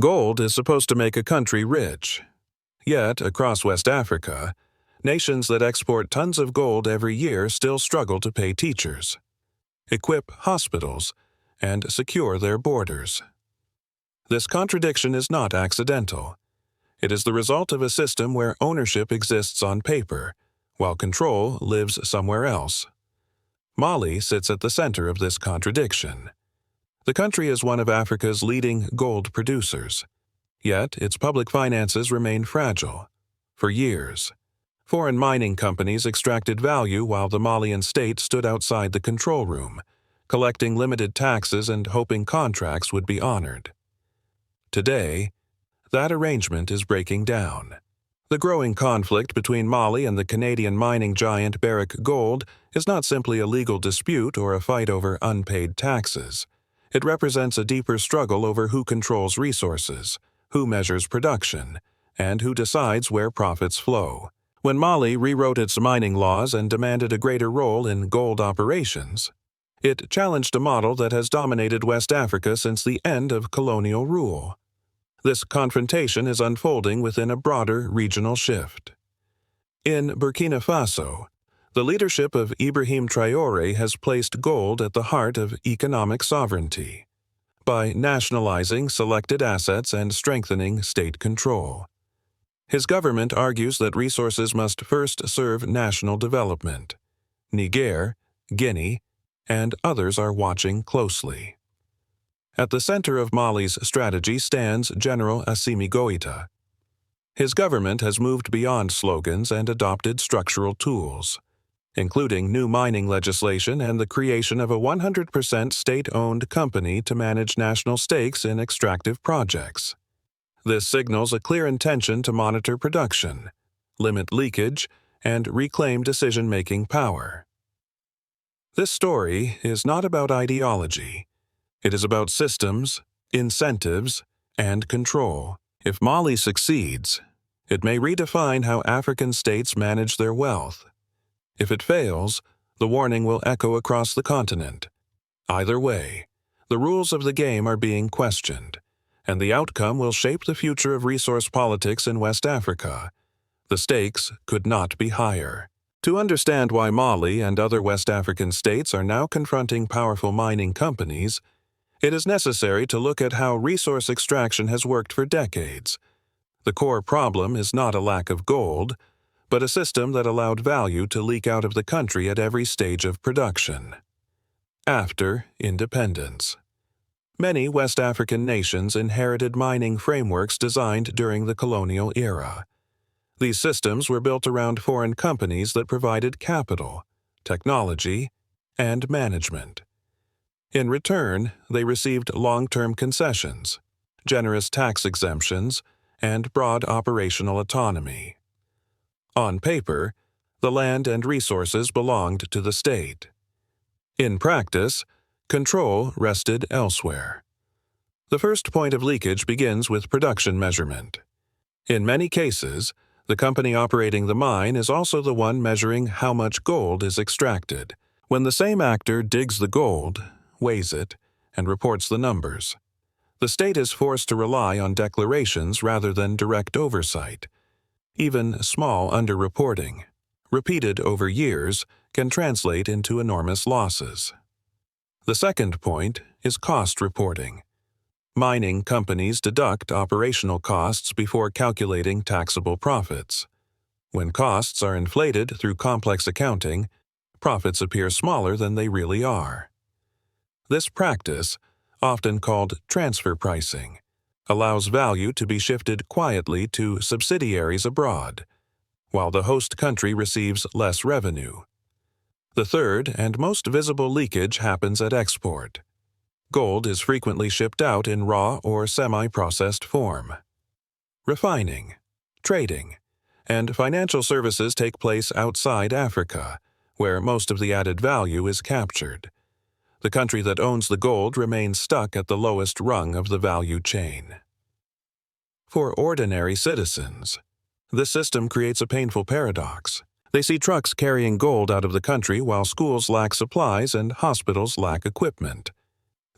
Gold is supposed to make a country rich. Yet, across West Africa, nations that export tons of gold every year still struggle to pay teachers, equip hospitals, and secure their borders. This contradiction is not accidental. It is the result of a system where ownership exists on paper, while control lives somewhere else. Mali sits at the center of this contradiction. The country is one of Africa's leading gold producers, yet its public finances remain fragile. For years, foreign mining companies extracted value while the Malian state stood outside the control room, collecting limited taxes and hoping contracts would be honored. Today, that arrangement is breaking down. The growing conflict between Mali and the Canadian mining giant Barrick Gold is not simply a legal dispute or a fight over unpaid taxes. It represents a deeper struggle over who controls resources, who measures production, and who decides where profits flow. When Mali rewrote its mining laws and demanded a greater role in gold operations, it challenged a model that has dominated West Africa since the end of colonial rule. This confrontation is unfolding within a broader regional shift. In Burkina Faso, the leadership of Ibrahim Traore has placed gold at the heart of economic sovereignty by nationalizing selected assets and strengthening state control. His government argues that resources must first serve national development. Niger, Guinea, and others are watching closely. At the center of Mali's strategy stands General Assimi Goïta. His government has moved beyond slogans and adopted structural tools, including new mining legislation and the creation of a 100% state-owned company to manage national stakes in extractive projects. This signals a clear intention to monitor production, limit leakage, and reclaim decision-making power. This story is not about ideology. It is about systems, incentives, and control. If Mali succeeds, it may redefine how African states manage their wealth. If it fails, the warning will echo across the continent. Either way, the rules of the game are being questioned, and the outcome will shape the future of resource politics in West Africa. The stakes could not be higher. To understand why Mali and other West African states are now confronting powerful mining companies, it is necessary to look at how resource extraction has worked for decades. The core problem is not a lack of gold, but a system that allowed value to leak out of the country at every stage of production. After independence, many West African nations inherited mining frameworks designed during the colonial era. These systems were built around foreign companies that provided capital, technology, and management. In return, they received long-term concessions, generous tax exemptions, and broad operational autonomy. On paper, the land and resources belonged to the state. In practice, control rested elsewhere. The first point of leakage begins with production measurement. In many cases, the company operating the mine is also the one measuring how much gold is extracted. When the same actor digs the gold, weighs it, and reports the numbers, the state is forced to rely on declarations rather than direct oversight. Even small underreporting, repeated over years, can translate into enormous losses. The second point is cost reporting. Mining companies deduct operational costs before calculating taxable profits. When costs are inflated through complex accounting, profits appear smaller than they really are. This practice, often called transfer pricing, allows value to be shifted quietly to subsidiaries abroad, while the host country receives less revenue. The third and most visible leakage happens at export. Gold is frequently shipped out in raw or semi-processed form. Refining, trading, and financial services take place outside Africa, where most of the added value is captured. The country that owns the gold remains stuck at the lowest rung of the value chain. For ordinary citizens, this system creates a painful paradox. They see trucks carrying gold out of the country while schools lack supplies and hospitals lack equipment.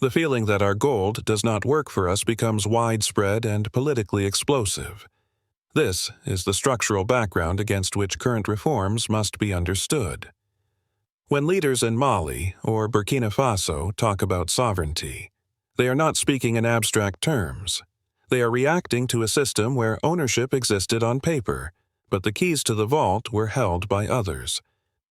The feeling that our gold does not work for us becomes widespread and politically explosive. This is the structural background against which current reforms must be understood. When leaders in Mali or Burkina Faso talk about sovereignty, they are not speaking in abstract terms. They are reacting to a system where ownership existed on paper, but the keys to the vault were held by others.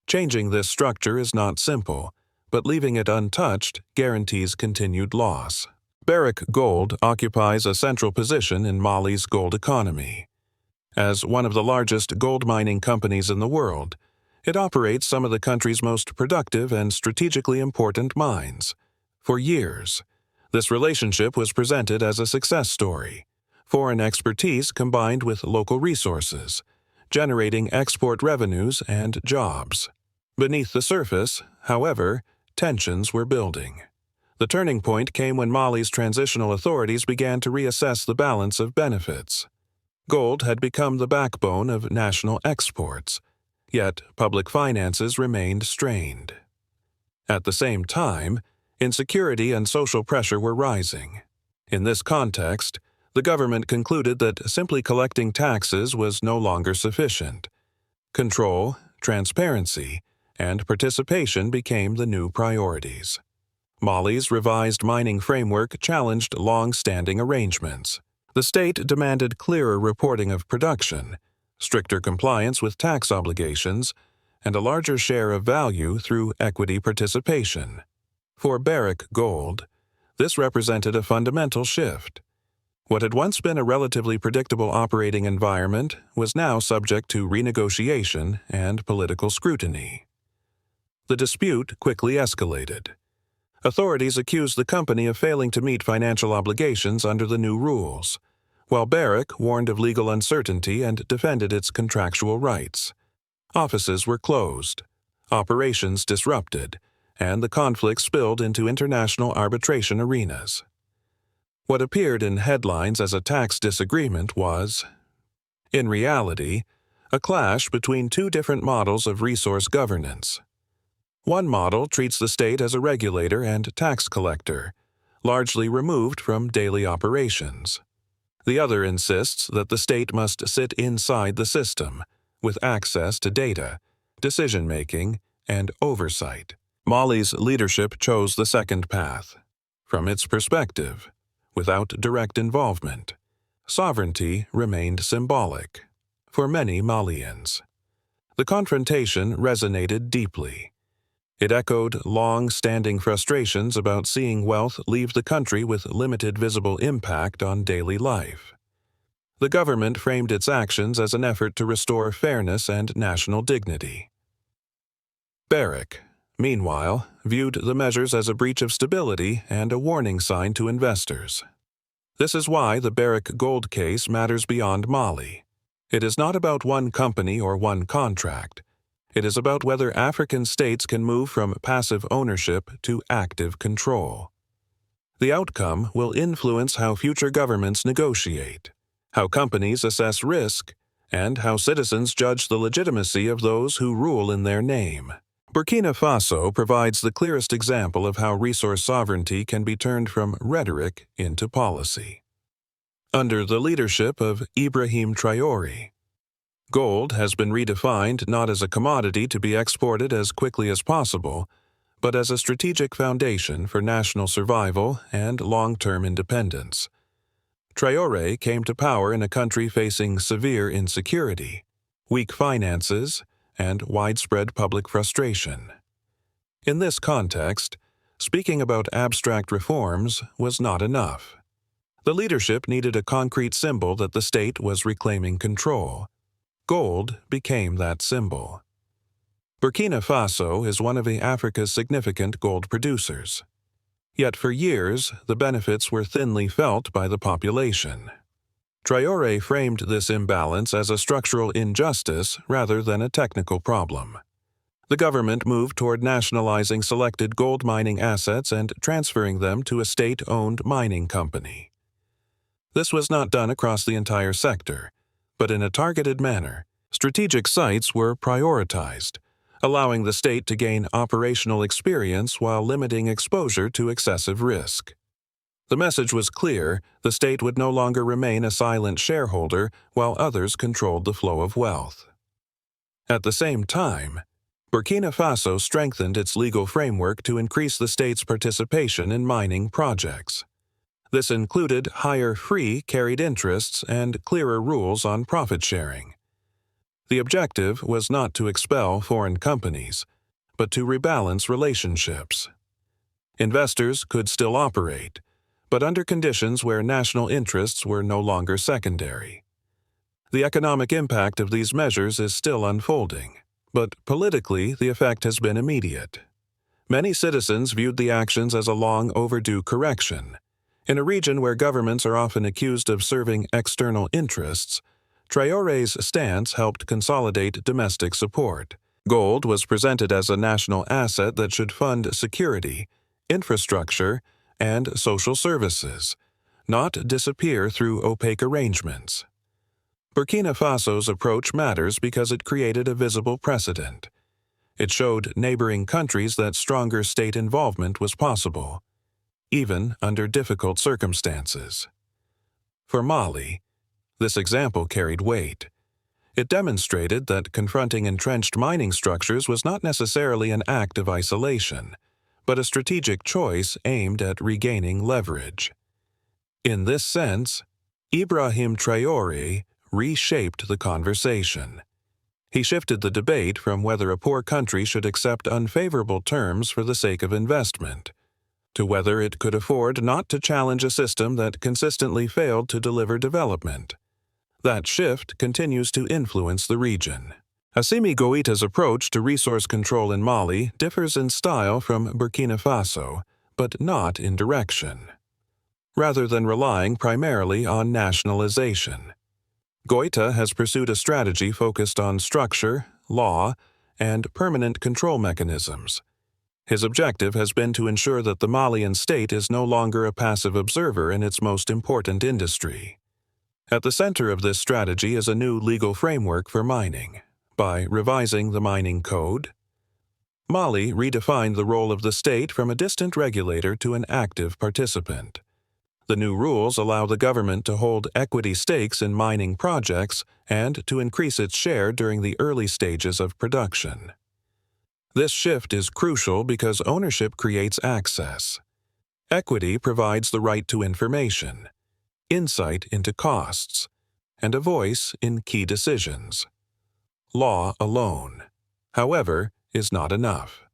Changing this structure is not simple, but leaving it untouched guarantees continued loss. Barrick Gold occupies a central position in Mali's gold economy. As one of the largest gold mining companies in the world, it operates some of the country's most productive and strategically important mines. For years, this relationship was presented as a success story, foreign expertise combined with local resources, generating export revenues and jobs. Beneath the surface, however, tensions were building. The turning point came when Mali's transitional authorities began to reassess the balance of benefits. Gold had become the backbone of national exports, yet public finances remained strained. At the same time, insecurity and social pressure were rising. In this context, the government concluded that simply collecting taxes was no longer sufficient. Control, transparency, and participation became the new priorities. Mali's revised mining framework challenged long-standing arrangements. The state demanded clearer reporting of production, stricter compliance with tax obligations, and a larger share of value through equity participation. For Barrick Gold, this represented a fundamental shift. What had once been a relatively predictable operating environment was now subject to renegotiation and political scrutiny. The dispute quickly escalated. Authorities accused the company of failing to meet financial obligations under the new rules, while Barrick warned of legal uncertainty and defended its contractual rights. Offices were closed, operations disrupted, and the conflict spilled into international arbitration arenas. What appeared in headlines as a tax disagreement was, in reality, a clash between two different models of resource governance. One model treats the state as a regulator and tax collector, largely removed from daily operations. The other insists that the state must sit inside the system, with access to data, decision-making, and oversight. Mali's leadership chose the second path. From its perspective, without direct involvement, sovereignty remained symbolic for many Malians. The confrontation resonated deeply. It echoed long-standing frustrations about seeing wealth leave the country with limited visible impact on daily life. The government framed its actions as an effort to restore fairness and national dignity. Barrick, meanwhile, viewed the measures as a breach of stability and a warning sign to investors. This is why the Barrick Gold case matters beyond Mali. It is not about one company or one contract. It is about whether African states can move from passive ownership to active control. The outcome will influence how future governments negotiate, how companies assess risk, and how citizens judge the legitimacy of those who rule in their name. Burkina Faso provides the clearest example of how resource sovereignty can be turned from rhetoric into policy. Under the leadership of Ibrahim Traore, gold has been redefined not as a commodity to be exported as quickly as possible, but as a strategic foundation for national survival and long-term independence. Traore came to power in a country facing severe insecurity, weak finances, and widespread public frustration. In this context, speaking about abstract reforms was not enough. The leadership needed a concrete symbol that the state was reclaiming control. Gold became that symbol. Burkina Faso is one of Africa's significant gold producers. Yet for years, the benefits were thinly felt by the population. Traore framed this imbalance as a structural injustice rather than a technical problem. The government moved toward nationalizing selected gold mining assets and transferring them to a state-owned mining company. This was not done across the entire sector, but in a targeted manner. Strategic sites were prioritized, allowing the state to gain operational experience while limiting exposure to excessive risk. The message was clear: the state would no longer remain a silent shareholder while others controlled the flow of wealth. At the same time, Burkina Faso strengthened its legal framework to increase the state's participation in mining projects. This included higher free carried interests and clearer rules on profit sharing. The objective was not to expel foreign companies, but to rebalance relationships. Investors could still operate, but under conditions where national interests were no longer secondary. The economic impact of these measures is still unfolding, but politically the effect has been immediate. Many citizens viewed the actions as a long overdue correction. In a region where governments are often accused of serving external interests, Traore's stance helped consolidate domestic support. Gold was presented as a national asset that should fund security, infrastructure, and social services, not disappear through opaque arrangements. Burkina Faso's approach matters because it created a visible precedent. It showed neighboring countries that stronger state involvement was possible, even under difficult circumstances. For Mali, this example carried weight. It demonstrated that confronting entrenched mining structures was not necessarily an act of isolation, but a strategic choice aimed at regaining leverage. In this sense, Ibrahim Traore reshaped the conversation. He shifted the debate from whether a poor country should accept unfavorable terms for the sake of investment, to whether it could afford not to challenge a system that consistently failed to deliver development. That shift continues to influence the region. Assimi Goïta's approach to resource control in Mali differs in style from Burkina Faso, but not in direction. Rather than relying primarily on nationalization, Goïta has pursued a strategy focused on structure, law, and permanent control mechanisms. His objective has been to ensure that the Malian state is no longer a passive observer in its most important industry. At the center of this strategy is a new legal framework for mining. By revising the mining code, Mali redefined the role of the state from a distant regulator to an active participant. The new rules allow the government to hold equity stakes in mining projects and to increase its share during the early stages of production. This shift is crucial because ownership creates access. Equity provides the right to information, insight into costs, and a voice in key decisions. Law alone, however, is not enough.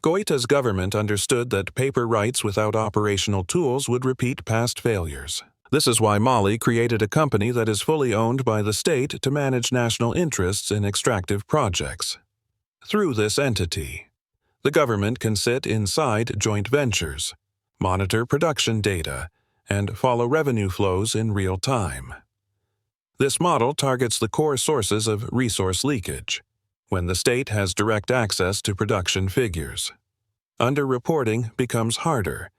Goïta's government understood that paper rights without operational tools would repeat past failures. This is why Mali created a company that is fully owned by the state to manage national interests in extractive projects. Through this entity, the government can sit inside joint ventures, monitor production data, and follow revenue flows in real time. This model targets the core sources of resource leakage, when the state has direct access to production figures. Underreporting becomes harder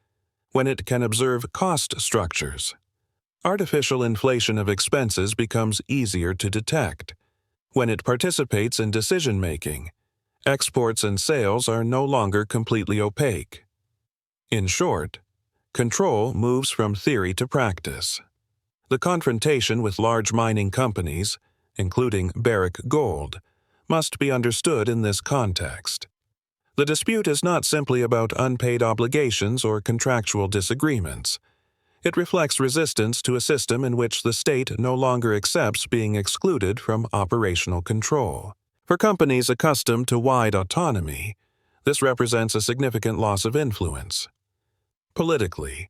when it can observe cost structures. Artificial inflation of expenses becomes easier to detect. When it participates in decision-making, exports and sales are no longer completely opaque. In short, control moves from theory to practice. The confrontation with large mining companies, including Barrick Gold, must be understood in this context. The dispute is not simply about unpaid obligations or contractual disagreements. It reflects resistance to a system in which the state no longer accepts being excluded from operational control. For companies accustomed to wide autonomy, this represents a significant loss of influence. Politically,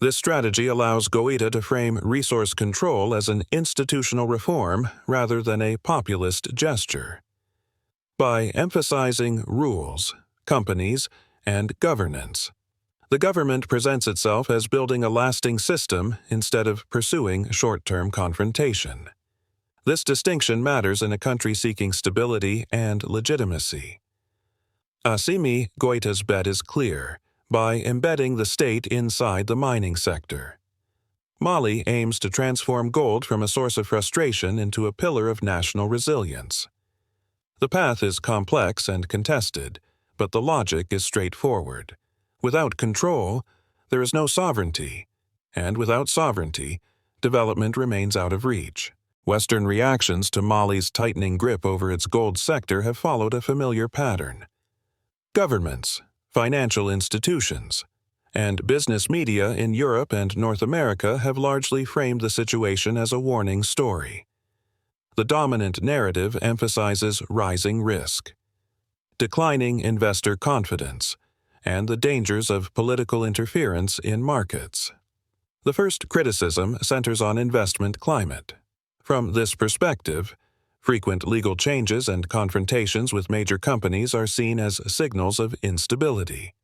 this strategy allows Goïta to frame resource control as an institutional reform rather than a populist gesture. By emphasizing rules, companies, and governance, the government presents itself as building a lasting system instead of pursuing short-term confrontation. This distinction matters in a country seeking stability and legitimacy. Assimi Goïta's bet is clear: by embedding the state inside the mining sector. Mali aims to transform gold from a source of frustration into a pillar of national resilience. The path is complex and contested, but the logic is straightforward. Without control, there is no sovereignty, and without sovereignty, development remains out of reach. Western reactions to Mali's tightening grip over its gold sector have followed a familiar pattern. Governments, financial institutions, and business media in Europe and North America have largely framed the situation as a warning story. The dominant narrative emphasizes rising risk, declining investor confidence, and the dangers of political interference in markets. The first criticism centers on investment climate. From this perspective, frequent legal changes and confrontations with major companies are seen as signals of instability.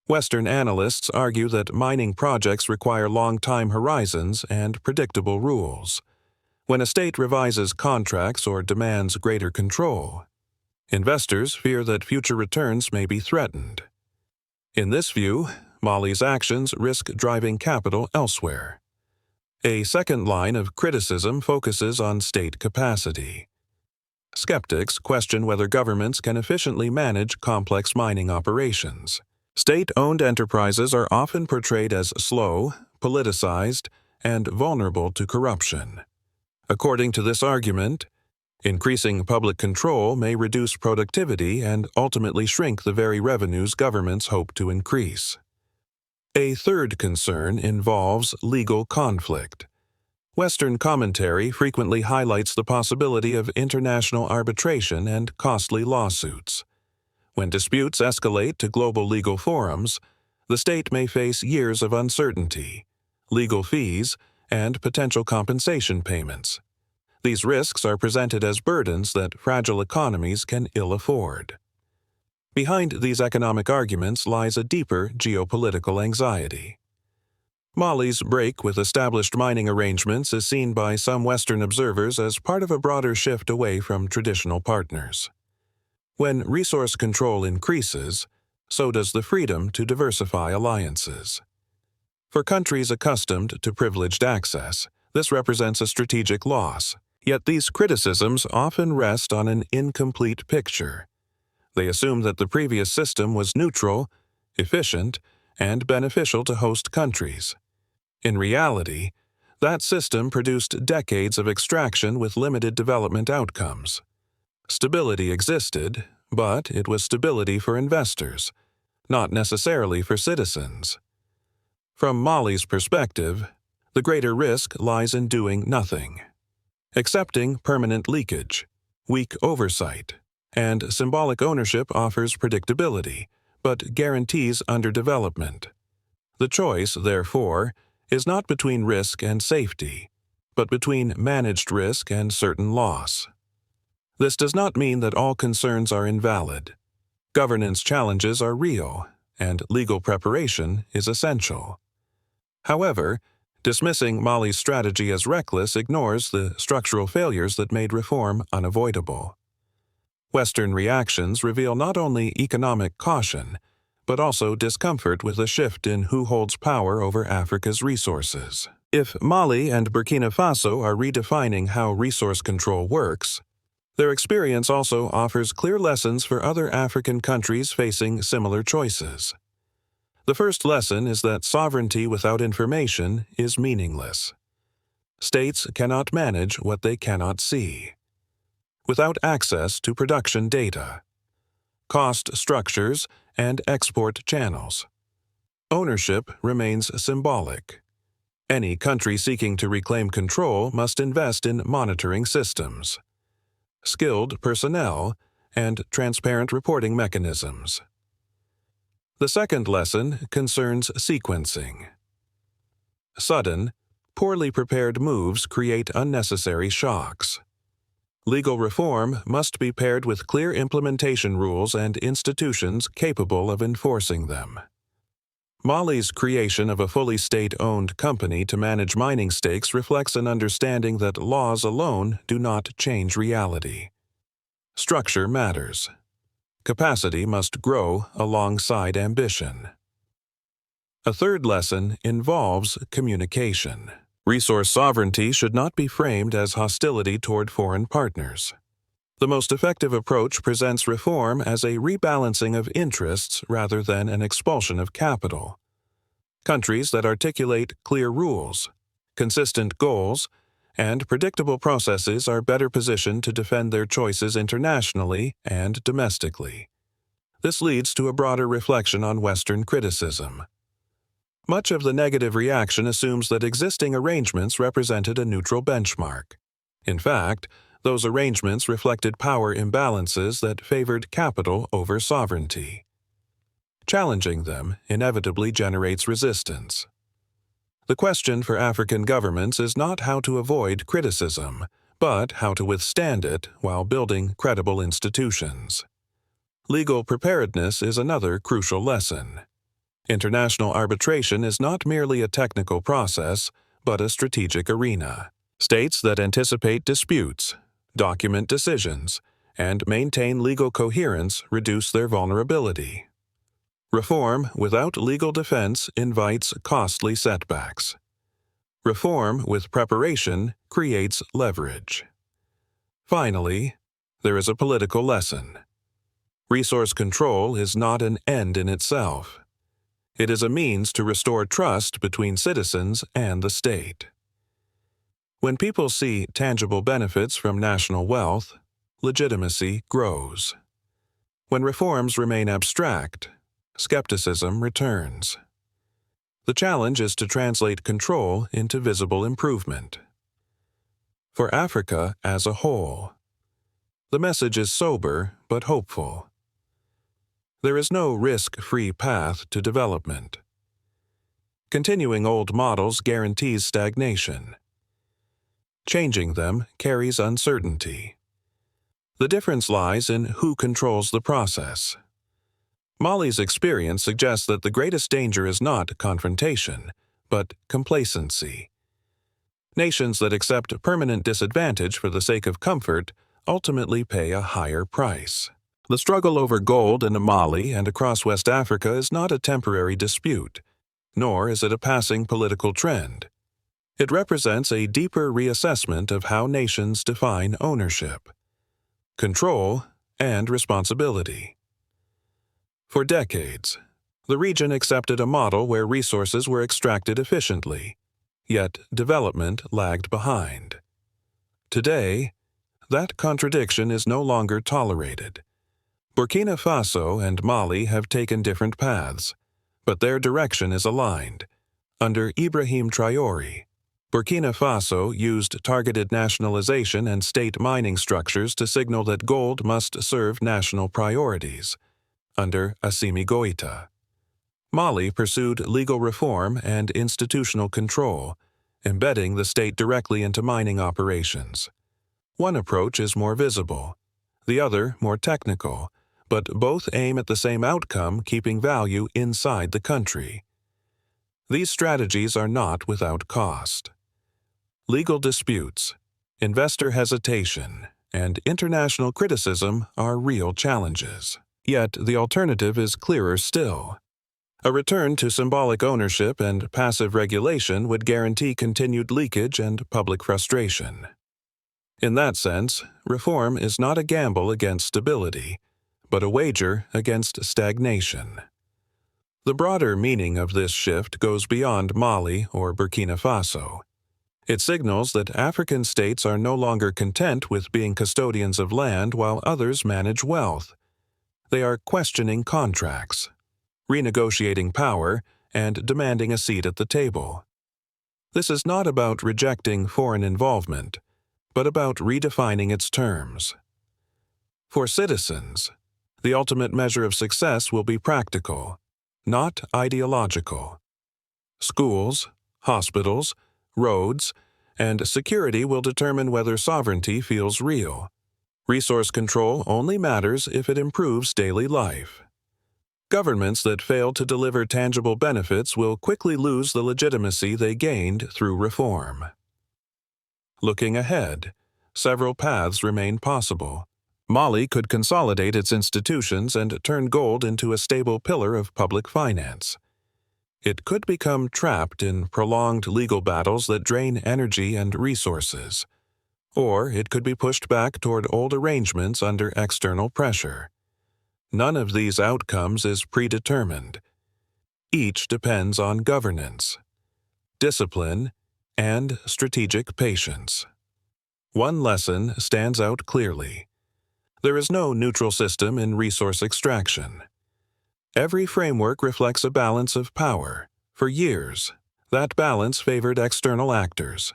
Western analysts argue that mining projects require long time horizons and predictable rules. When a state revises contracts or demands greater control, investors fear that future returns may be threatened. In this view, Mali's actions risk driving capital elsewhere. A second line of criticism focuses on state capacity. Skeptics question whether governments can efficiently manage complex mining operations. State-owned enterprises are often portrayed as slow, politicized, and vulnerable to corruption. According to this argument, increasing public control may reduce productivity and ultimately shrink the very revenues governments hope to increase. A third concern involves legal conflict. Western commentary frequently highlights the possibility of international arbitration and costly lawsuits. When disputes escalate to global legal forums, the state may face years of uncertainty, legal fees, and potential compensation payments. These risks are presented as burdens that fragile economies can ill afford. Behind these economic arguments lies a deeper geopolitical anxiety. Mali's break with established mining arrangements is seen by some Western observers as part of a broader shift away from traditional partners. When resource control increases, so does the freedom to diversify alliances. For countries accustomed to privileged access, this represents a strategic loss, yet these criticisms often rest on an incomplete picture. They assume that the previous system was neutral, efficient, and beneficial to host countries. In reality, that system produced decades of extraction with limited development outcomes. Stability existed, but it was stability for investors, not necessarily for citizens. From Mali's perspective, the greater risk lies in doing nothing. Accepting permanent leakage, weak oversight, and symbolic ownership offers predictability, but guarantees underdevelopment. The choice, therefore, is not between risk and safety, but between managed risk and certain loss. This does not mean that all concerns are invalid. Governance challenges are real, and legal preparation is essential. However, dismissing Mali's strategy as reckless ignores the structural failures that made reform unavoidable. Western reactions reveal not only economic caution, but also discomfort with a shift in who holds power over Africa's resources. If Mali and Burkina Faso are redefining how resource control works, their experience also offers clear lessons for other African countries facing similar choices. The first lesson is that sovereignty without information is meaningless. States cannot manage what they cannot see. Without access to production data, cost structures, and export channels, ownership remains symbolic. Any country seeking to reclaim control must invest in monitoring systems, skilled personnel, and transparent reporting mechanisms. The second lesson concerns sequencing. Sudden, poorly prepared moves create unnecessary shocks. Legal reform must be paired with clear implementation rules and institutions capable of enforcing them. Mali's creation of a fully state-owned company to manage mining stakes reflects an understanding that laws alone do not change reality. Structure matters. Capacity must grow alongside ambition. A third lesson involves communication. Resource sovereignty should not be framed as hostility toward foreign partners. The most effective approach presents reform as a rebalancing of interests rather than an expulsion of capital. Countries that articulate clear rules, consistent goals, and predictable processes are better positioned to defend their choices internationally and domestically. This leads to a broader reflection on Western criticism. Much of the negative reaction assumes that existing arrangements represented a neutral benchmark. In fact, those arrangements reflected power imbalances that favored capital over sovereignty. Challenging them inevitably generates resistance. The question for African governments is not how to avoid criticism, but how to withstand it while building credible institutions. Legal preparedness is another crucial lesson. International arbitration is not merely a technical process, but a strategic arena. States that anticipate disputes, document decisions, and maintain legal coherence reduce their vulnerability. Reform without legal defense invites costly setbacks. Reform with preparation creates leverage. Finally, there is a political lesson. Resource control is not an end in itself. It is a means to restore trust between citizens and the state. When people see tangible benefits from national wealth, legitimacy grows. When reforms remain abstract, skepticism returns. The challenge is to translate control into visible improvement. For Africa as a whole, the message is sober but hopeful. There is no risk-free path to development. Continuing old models guarantees stagnation. Changing them carries uncertainty. The difference lies in who controls the process. Mali's experience suggests that the greatest danger is not confrontation, but complacency. Nations that accept permanent disadvantage for the sake of comfort ultimately pay a higher price. The struggle over gold in Mali and across West Africa is not a temporary dispute, nor is it a passing political trend. It represents a deeper reassessment of how nations define ownership, control, and responsibility. For decades, the region accepted a model where resources were extracted efficiently, yet development lagged behind. Today, that contradiction is no longer tolerated. Burkina Faso and Mali have taken different paths, but their direction is aligned. Under Ibrahim Traore, Burkina Faso used targeted nationalization and state mining structures to signal that gold must serve national priorities. Under Assimi Goïta, Mali pursued legal reform and institutional control, embedding the state directly into mining operations. One approach is more visible, the other more technical, but both aim at the same outcome, keeping value inside the country. These strategies are not without cost. Legal disputes, investor hesitation, and international criticism are real challenges. Yet the alternative is clearer still. A return to symbolic ownership and passive regulation would guarantee continued leakage and public frustration. In that sense, reform is not a gamble against stability, but a wager against stagnation. The broader meaning of this shift goes beyond Mali or Burkina Faso. It signals that African states are no longer content with being custodians of land while others manage wealth. They are questioning contracts, renegotiating power, and demanding a seat at the table. This is not about rejecting foreign involvement, but about redefining its terms. For citizens, the ultimate measure of success will be practical, not ideological. Schools, hospitals, roads, and security will determine whether sovereignty feels real. Resource control only matters if it improves daily life. Governments that fail to deliver tangible benefits will quickly lose the legitimacy they gained through reform. Looking ahead, several paths remain possible. Mali could consolidate its institutions and turn gold into a stable pillar of public finance. It could become trapped in prolonged legal battles that drain energy and resources. Or it could be pushed back toward old arrangements under external pressure. None of these outcomes is predetermined. Each depends on governance, discipline, and strategic patience. One lesson stands out clearly. There is no neutral system in resource extraction. Every framework reflects a balance of power. For years, that balance favored external actors.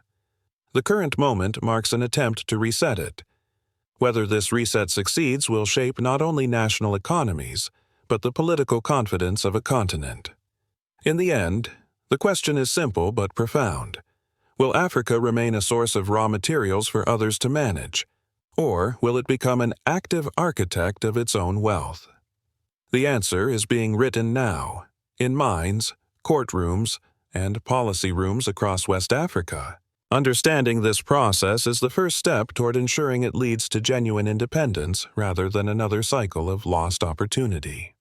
The current moment marks an attempt to reset it. Whether this reset succeeds will shape not only national economies, but the political confidence of a continent. In the end, the question is simple but profound. Will Africa remain a source of raw materials for others to manage, or will it become an active architect of its own wealth? The answer is being written now, in mines, courtrooms, and policy rooms across West Africa. Understanding this process is the first step toward ensuring it leads to genuine independence rather than another cycle of lost opportunity.